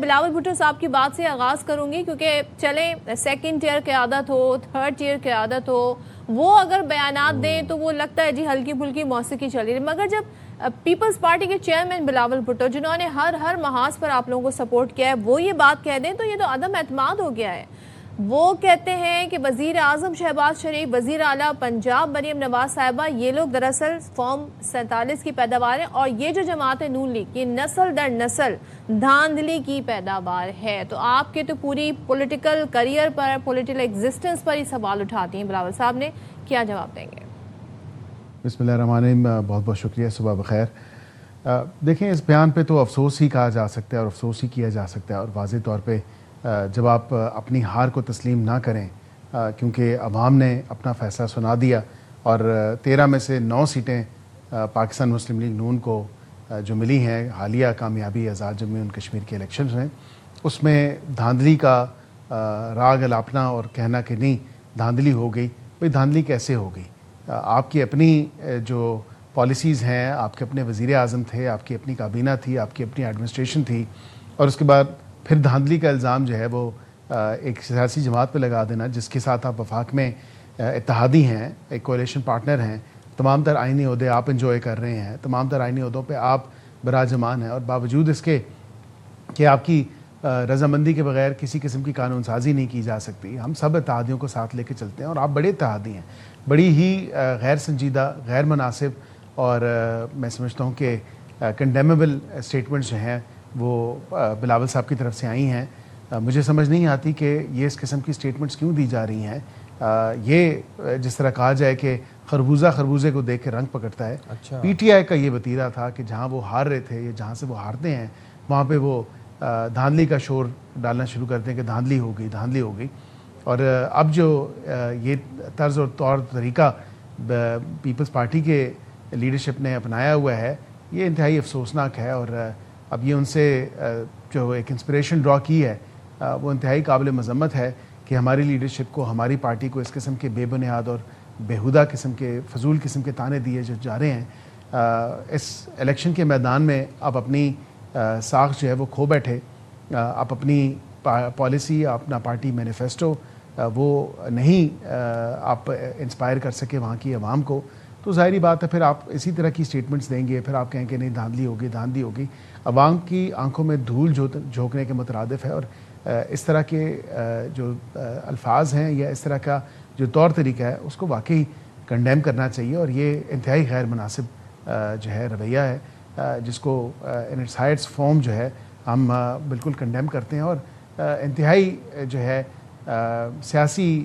بلاول بھٹو صاحب کی بات سے آغاز کروں گی، کیونکہ چلیں سیکنڈ ٹیئر قیادت ہو، تھرڈ ٹیئر قیادت ہو، وہ اگر بیانات دیں تو وہ لگتا ہے جی ہلکی پھلکی موسیقی چل رہی ہے، مگر جب پیپلز پارٹی کے چیئرمین بلاول بھٹو جنہوں نے ہر محاذ پر آپ لوگوں کو سپورٹ کیا ہے وہ یہ بات کہہ دیں تو یہ تو عدم اعتماد ہو گیا ہے۔ وہ کہتے ہیں کہ وزیر اعظم شہباز شریف، وزیر اعلیٰ پنجاب مریم نواز صاحبہ، یہ لوگ دراصل فارم 47 کی پیداوار ہیں، اور یہ جو جماعت نون لیگ یہ نسل در نسل دھاندلی کی پیداوار ہے۔ تو آپ کے تو پوری پولیٹیکل کریئر پر، پولیٹیکل ایگزسٹنس پر ہی سوال اٹھاتی ہیں بلاول صاحب نے، کیا جواب دیں گے؟ بسم اللہ الرحمن الرحیم، بہت بہت شکریہ، صبح بخیر۔ دیکھیں اس بیان پہ تو افسوس ہی کہا جا سکتا ہے اور افسوس ہی کیا جا سکتا ہے، اور واضح طور پہ جب آپ اپنی ہار کو تسلیم نہ کریں، کیونکہ عوام نے اپنا فیصلہ سنا دیا اور 13 میں سے 9 سیٹیں پاکستان مسلم لیگ نون کو جو ملی ہیں حالیہ کامیابی آزاد جموں اینڈ کشمیر کے الیکشنز میں، اس میں دھاندلی کا راگ الاپنا اور کہنا کہ نہیں دھاندلی ہو گئی، بھئی دھاندلی کیسے ہو گئی؟ آپ کی اپنی جو پالیسیز ہیں، آپ کے اپنے وزیر اعظم تھے، آپ کی اپنی کابینہ تھی، آپ کی اپنی ایڈمنسٹریشن تھی، اور اس کے بعد پھر دھاندلی کا الزام جو ہے وہ ایک سیاسی جماعت پہ لگا دینا جس کے ساتھ آپ وفاق میں اتحادی ہیں، ایک کولیشن پارٹنر ہیں، تمام تر آئینی عہدے آپ انجوائے کر رہے ہیں، تمام تر آئینی عہدوں پہ آپ براجمان ہیں، اور باوجود اس کے کہ آپ کی رضامندی کے بغیر کسی قسم کی قانون سازی نہیں کی جا سکتی۔ ہم سب اتحادیوں کو ساتھ لے کے چلتے ہیں، اور آپ بڑے اتحادی ہیں، بڑی ہی غیر سنجیدہ، غیر مناسب اور میں سمجھتا ہوں کہ کنڈیمیبل اسٹیٹمنٹس جو ہیں وہ بلاول صاحب کی طرف سے آئی ہیں۔ مجھے سمجھ نہیں آتی کہ یہ اس قسم کی اسٹیٹمنٹس کیوں دی جا رہی ہیں۔ یہ جس طرح کہا جائے کہ خربوزہ خربوزے کو دیکھ کے رنگ پکڑتا ہے، پی ٹی آئی کا یہ وتیرہ تھا کہ جہاں وہ ہار رہے تھے یا جہاں سے وہ ہارتے ہیں وہاں پہ وہ دھاندلی کا شور ڈالنا شروع کرتے ہیں کہ دھاندلی ہو گئی، دھاندلی ہو گئی۔ اور اب جو یہ طرز اور طور طریقہ پیپلز پارٹی کے لیڈرشپ نے اپنایا ہوا ہے، یہ انتہائی افسوسناک ہے، اور اب یہ ان سے جو ایک انسپریشن ڈرا کی ہے وہ انتہائی قابل مذمت ہے کہ ہماری لیڈرشپ کو، ہماری پارٹی کو اس قسم کے بے بنیاد اور بیہودہ قسم کے، فضول قسم کے تانے دیے جو جا رہے ہیں۔ اس الیکشن کے میدان میں آپ اپنی ساخت جو ہے وہ کھو بیٹھے، آپ اپنی پالیسی، اپنا پارٹی مینیفیسٹو وہ نہیں آپ انسپائر کر سکے وہاں کی عوام کو، تو ظاہری بات ہے پھر آپ اسی طرح کی سٹیٹمنٹس دیں گے، پھر آپ کہیں کہ نہیں دھاندلی ہوگی، دھاندلی ہوگی۔ عوام کی آنکھوں میں دھول جھونکنے کے مترادف ہے، اور اس طرح کے جو الفاظ ہیں یا اس طرح کا جو طور طریقہ ہے اس کو واقعی کنڈیم کرنا چاہیے، اور یہ انتہائی غیر مناسب جو ہے رویہ ہے جس کو ان اٹس ہائیسٹ فارم جو ہے ہم بالکل کنڈیم کرتے ہیں، اور انتہائی جو ہے سیاسی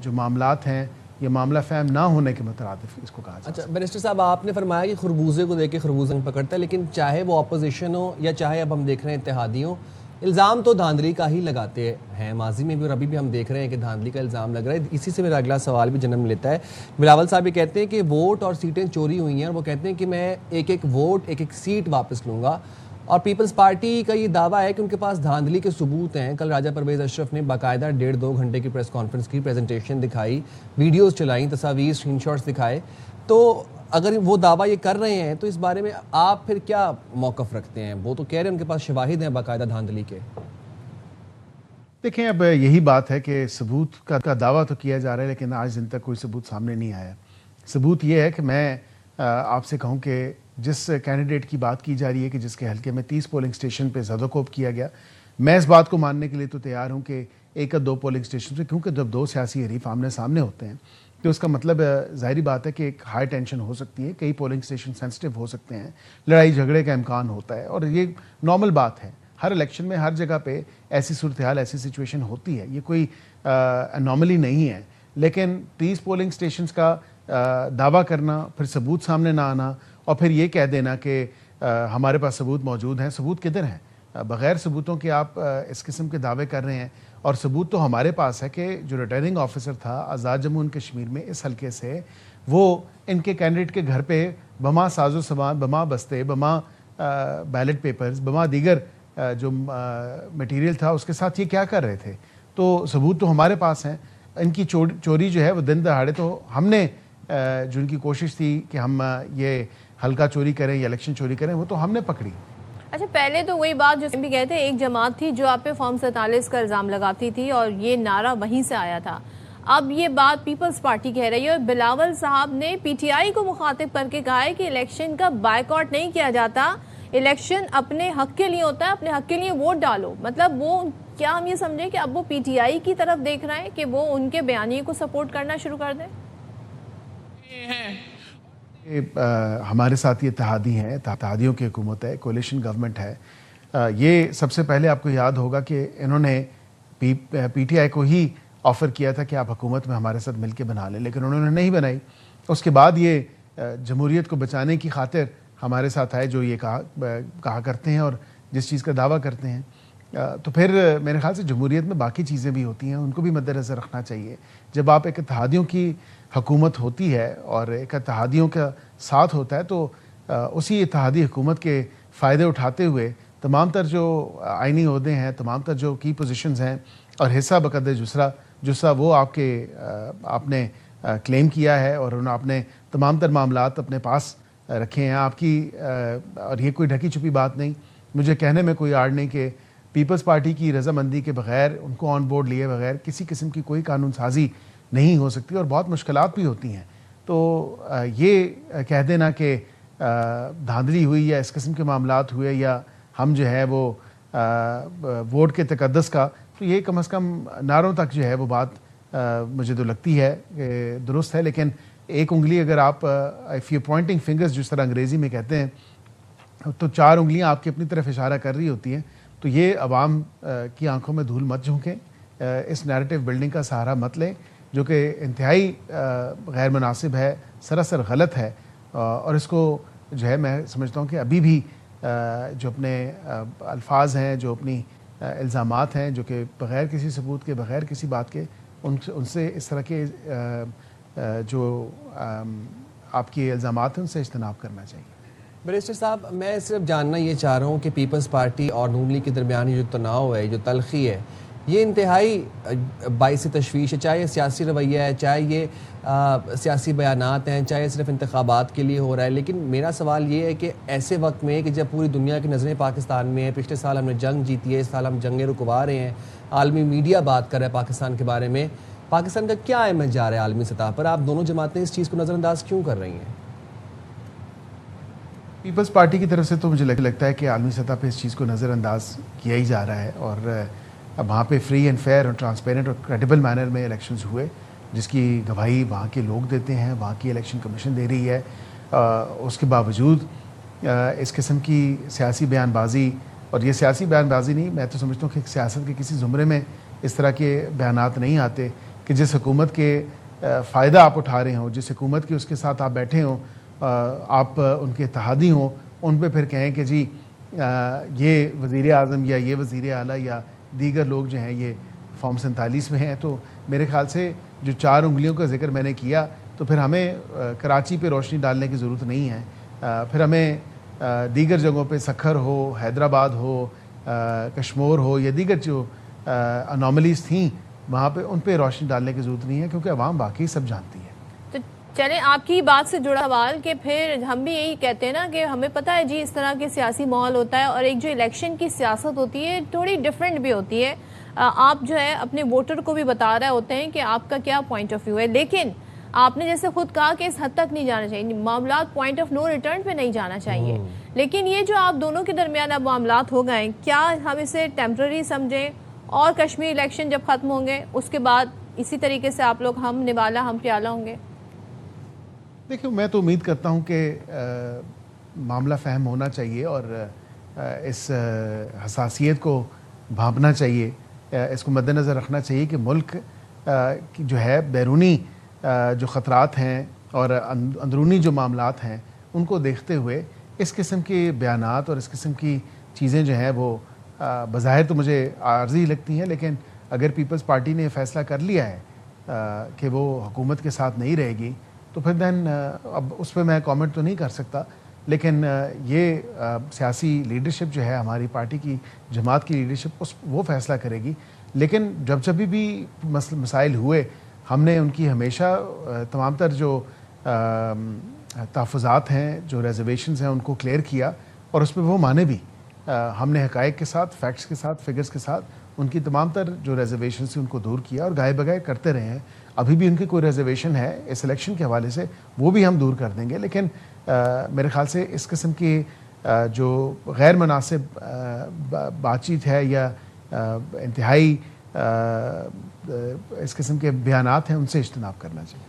جو معاملات ہیں یہ معاملہ فہم نہ ہونے کے مترادف اس کو کہا جاتا ہے۔ اچھا بیرسٹر صاحب، آپ نے فرمایا کہ خربوزے کو دیکھ کے خربوزہ پکڑتا ہے، لیکن چاہے وہ اپوزیشن ہو یا چاہے اب ہم دیکھ رہے ہیں اتحادی ہوں، الزام تو دھاندلی کا ہی لگاتے ہیں، ماضی میں بھی اور ابھی بھی ہم دیکھ رہے ہیں کہ دھاندلی کا الزام لگ رہا ہے۔ اسی سے میرا اگلا سوال بھی جنم لیتا ہے۔ بلاول صاحب یہ کہتے ہیں کہ ووٹ اور سیٹیں چوری ہوئی ہیں، اور وہ کہتے ہیں کہ میں ایک ایک ووٹ، ایک ایک سیٹ واپس لوں گا، اور پیپلز پارٹی کا یہ دعویٰ ہے کہ ان کے پاس دھاندلی کے ثبوت ہیں۔ کل راجہ پرویز اشرف نے باقاعدہ 1.5-2 گھنٹے کی پریس کانفرنس کی، پریزنٹیشن دکھائی، ویڈیوز چلائیں، تصاویر، اسکرین شاٹس دکھائے۔ تو اگر وہ دعویٰ یہ کر رہے ہیں تو اس بارے میں آپ پھر کیا موقف رکھتے ہیں؟ وہ تو کہہ رہے ہیں ان کے پاس شواہد ہیں باقاعدہ دھاندلی کے۔ دیکھیں اب یہی بات ہے کہ ثبوت کا دعویٰ تو کیا جا رہا ہے، لیکن آج دن تک کوئی ثبوت سامنے نہیں آیا۔ ثبوت یہ ہے کہ میں آپ سے کہوں کہ جس کینڈیڈیٹ کی بات کی جا رہی ہے کہ جس کے حلقے میں 30 پولنگ اسٹیشن پہ زد و کوب کیا گیا، میں اس بات کو ماننے کے لیے تو تیار ہوں کہ 1 یا 2 پولنگ اسٹیشن پہ، کیونکہ جب 2 سیاسی حریف آمنے سامنے ہوتے ہیں تو اس کا مطلب ظاہری بات ہے کہ ایک ہائی ٹینشن ہو سکتی ہے، کئی پولنگ اسٹیشن سینسٹیو ہو سکتے ہیں، لڑائی جھگڑے کا امکان ہوتا ہے، اور یہ نارمل بات ہے۔ ہر الیکشن میں ہر جگہ پہ ایسی صورتحال، ایسی سچویشن ہوتی ہے، یہ کوئی انوملی نہیں ہے۔ لیکن 30 پولنگ اسٹیشنز کا دعویٰ کرنا، پھر ثبوت سامنے نہ آنا، اور پھر یہ کہہ دینا کہ ہمارے پاس ثبوت موجود ہیں، ثبوت کدھر ہیں؟ بغیر ثبوتوں کے آپ اس قسم کے دعوے کر رہے ہیں، اور ثبوت تو ہمارے پاس ہے کہ جو ریٹرننگ آفیسر تھا آزاد جموں اینڈ کشمیر میں اس حلقے سے، وہ ان کے کینڈیڈیٹ کے گھر پہ بما ساز و سامان، بما بستے، بما بیلٹ پیپرز، بما دیگر جو مٹیریل تھا اس کے ساتھ یہ کیا کر رہے تھے؟ تو ثبوت تو ہمارے پاس ہیں۔ ان کی چوری جو ہے وہ دن دہاڑے، تو ہم نے جو ان کی کوشش تھی کہ ہم یہ حلقہ چوری کریں یا الیکشن چوری کریں، وہ تو ہم نے پکڑی، اچھا پہلے تو وہی بات جو بھی کہتے ہیں، ایک جماعت تھی جو آپ پہ فارم 47 کا الزام لگاتی تھی اور یہ نعرہ وہیں سے آیا تھا. اب یہ بات پیپلز پارٹی کہہ رہی ہے اور بلاول صاحب نے پی ٹی آئی کو مخاطب کر کے کہا ہے کہ الیکشن کا بائیکاٹ نہیں کیا جاتا، الیکشن اپنے حق کے لیے ہوتا ہے، اپنے حق کے لیے ووٹ ڈالو. مطلب وہ کیا ہم یہ سمجھیں کہ اب وہ پی ٹی آئی کی طرف دیکھ رہے ہیں کہ وہ ان کے بیانیے کو سپورٹ کرنا شروع کر دیں؟ ہمارے ساتھ یہ اتحادی ہیں، اتحادیوں کی حکومت ہے، کولیشن گورنمنٹ ہے. یہ سب سے پہلے آپ کو یاد ہوگا کہ انہوں نے پی ٹی آئی کو ہی آفر کیا تھا کہ آپ حکومت میں ہمارے ساتھ مل کے بنا لیں، لیکن انہوں نے نہیں بنائی. اس کے بعد یہ جمہوریت کو بچانے کی خاطر ہمارے ساتھ آئے، جو یہ کہا کرتے ہیں اور جس چیز کا دعویٰ کرتے ہیں. تو پھر میرے خیال سے جمہوریت میں باقی چیزیں بھی ہوتی ہیں، ان کو بھی مد نظر رکھنا چاہیے. جب آپ ایک اتحادیوں کی حکومت ہوتی ہے اور ایک اتحادیوں کا ساتھ ہوتا ہے، تو اسی اتحادی حکومت کے فائدے اٹھاتے ہوئے تمام تر جو آئینی عہدے ہیں، تمام تر جو کی پوزیشنز ہیں اور حصہ بقدر جسا وہ آپ نے کلیم کیا ہے اور آپ نے تمام تر معاملات اپنے پاس رکھے ہیں آپ کی. اور یہ کوئی ڈھکی چھپی بات نہیں، مجھے کہنے میں کوئی آڑ نہیں کہ پیپلز پارٹی کی رضامندی کے بغیر، ان کو آن بورڈ لیے بغیر کسی قسم کی کوئی قانون سازی نہیں ہو سکتی اور بہت مشکلات بھی ہوتی ہیں. تو یہ کہہ دینا کہ دھاندلی ہوئی یا اس قسم کے معاملات ہوئے یا ہم جو ہے وہ ووٹ کے تقدس کا، تو یہ کم از کم نعروں تک جو ہے وہ بات مجھے تو لگتی ہے کہ درست ہے. لیکن ایک انگلی اگر آپ اف یو پوائنٹنگ فنگرز جس طرح انگریزی میں کہتے ہیں، تو 4 انگلیاں آپ کی اپنی طرف اشارہ کر رہی ہوتی ہیں. تو یہ عوام کی آنکھوں میں دھول مت جھونکیں، اس نیریٹو بلڈنگ کا سہارا مت لیں جو کہ انتہائی غیر مناسب ہے، سراسر غلط ہے. اور اس کو جو ہے میں سمجھتا ہوں کہ ابھی بھی جو اپنے الفاظ ہیں، جو اپنی الزامات ہیں، جو کہ بغیر کسی ثبوت کے، بغیر کسی بات کے، ان سے اس طرح کے جو آپ کی الزامات ہیں ان سے اجتناب کرنا چاہیے. بیرسٹر صاحب، میں صرف جاننا یہ چاہ رہا ہوں کہ پیپلز پارٹی اور نون لیگ کے درمیان جو تناؤ ہے، جو تلخی ہے، یہ انتہائی باعث تشویش ہے. چاہے یہ سیاسی رویہ ہے، چاہے یہ سیاسی بیانات ہیں، چاہے صرف انتخابات کے لیے ہو رہا ہے. لیکن میرا سوال یہ ہے کہ ایسے وقت میں کہ جب پوری دنیا کی نظریں پاکستان میں ہیں، پچھلے سال ہم نے جنگ جیتی ہے، اس سال ہم جنگیں رکوا رہے ہیں، عالمی میڈیا بات کر رہا ہے پاکستان کے بارے میں، پاکستان کا کیا احمد جا رہا ہے عالمی سطح پر، آپ دونوں جماعتیں اس چیز کو نظر انداز کیوں کر رہی ہیں؟ پیپلز پارٹی کی طرف سے تو مجھے لگتا ہے کہ عالمی سطح پہ اس چیز کو نظر انداز کیا ہی جا رہا ہے. اور اب وہاں پہ فری اینڈ فیئر اور ٹرانسپیرنٹ اور کریڈیبل مینر میں الیکشنز ہوئے، جس کی گواہی وہاں کے لوگ دیتے ہیں، وہاں کی الیکشن کمیشن دے رہی ہے. اس کے باوجود اس قسم کی سیاسی بیان بازی، اور یہ سیاسی بیان بازی نہیں، میں تو سمجھتا ہوں کہ سیاست کے کسی زمرے میں اس طرح کے بیانات نہیں آتے کہ جس حکومت کے فائدہ آپ اٹھا رہے ہوں، جس حکومت کی اس کے ساتھ آپ بیٹھے ہوں، آپ ان کے اتحادی ہوں، ان پہ پھر کہیں کہ جی یہ وزیر اعظم یا یہ وزیر اعلیٰ یا دیگر لوگ جو ہیں یہ فارم 47 میں ہیں. تو میرے خیال سے جو 4 انگلیوں کا ذکر میں نے کیا، تو پھر ہمیں کراچی پہ روشنی ڈالنے کی ضرورت نہیں ہے. پھر ہمیں دیگر جگہوں پہ سکھر ہو، حیدرآباد ہو، کشمور ہو، یا دیگر جو انوملیز تھیں وہاں پہ، ان پہ روشنی ڈالنے کی ضرورت نہیں ہے، کیونکہ عوام باقی سب جانتی ہے. تو چلیں آپ کی بات سے جڑا سوال کہ پھر ہم بھی یہی کہتے ہیں نا کہ ہمیں پتہ ہے جی اس طرح کے سیاسی ماحول ہوتا ہے، اور ایک جو الیکشن کی سیاست ہوتی ہے تھوڑی ڈیفرنٹ بھی ہوتی ہے. آپ جو ہے اپنے ووٹر کو بھی بتا رہے ہوتے ہیں کہ آپ کا کیا پوائنٹ آف ویو ہے، لیکن آپ نے جیسے خود کہا کہ اس حد تک نہیں جانا چاہیے، معاملات پوائنٹ آف نو ریٹرن پہ نہیں جانا چاہیے. لیکن یہ جو آپ دونوں کے درمیان اب معاملات ہو گئے، کیا ہم اسے ٹیمپرری سمجھیں اور کشمیر الیکشن جب ختم ہوں گے اس کے بعد اسی طریقے سے آپ لوگ ہم نوالا ہم پیالہ ہوں گے؟ دیکھیں، میں تو امید کرتا ہوں کہ معاملہ فہم ہونا چاہیے اور اس حساسیت کو بھانپنا چاہیے، اس کو مد نظر رکھنا چاہیے کہ ملک جو ہے بیرونی جو خطرات ہیں اور اندرونی جو معاملات ہیں ان کو دیکھتے ہوئے اس قسم کے بیانات اور اس قسم کی چیزیں جو ہیں وہ بظاہر تو مجھے عارضی لگتی ہیں. لیکن اگر پیپلز پارٹی نے فیصلہ کر لیا ہے کہ وہ حکومت کے ساتھ نہیں رہے گی، تو پھر دین اب اس پہ میں کامنٹ تو نہیں کر سکتا. لیکن یہ سیاسی لیڈرشپ جو ہے ہماری پارٹی کی، جماعت کی لیڈرشپ وہ فیصلہ کرے گی. لیکن جب بھی مسائل ہوئے، ہم نے ان کی ہمیشہ تمام تر جو تحفظات ہیں، جو ریزرویشنز ہیں، ان کو کلیئر کیا اور اس پہ وہ مانے بھی ہم نے حقائق کے ساتھ، فیکٹس کے ساتھ، فگرز کے ساتھ ان کی تمام تر جو ریزرویشن تھی ان کو دور کیا اور گائے بگائے کرتے رہے ہیں. ابھی بھی ان کی کوئی ریزرویشن ہے اس الیکشن کے حوالے سے وہ بھی ہم دور کر دیں گے. لیکن میرے خیال سے اس قسم کی جو غیر مناسب بات چیت ہے یا انتہائی اس قسم کے بیانات ہیں ان سے اجتناب کرنا چاہیے.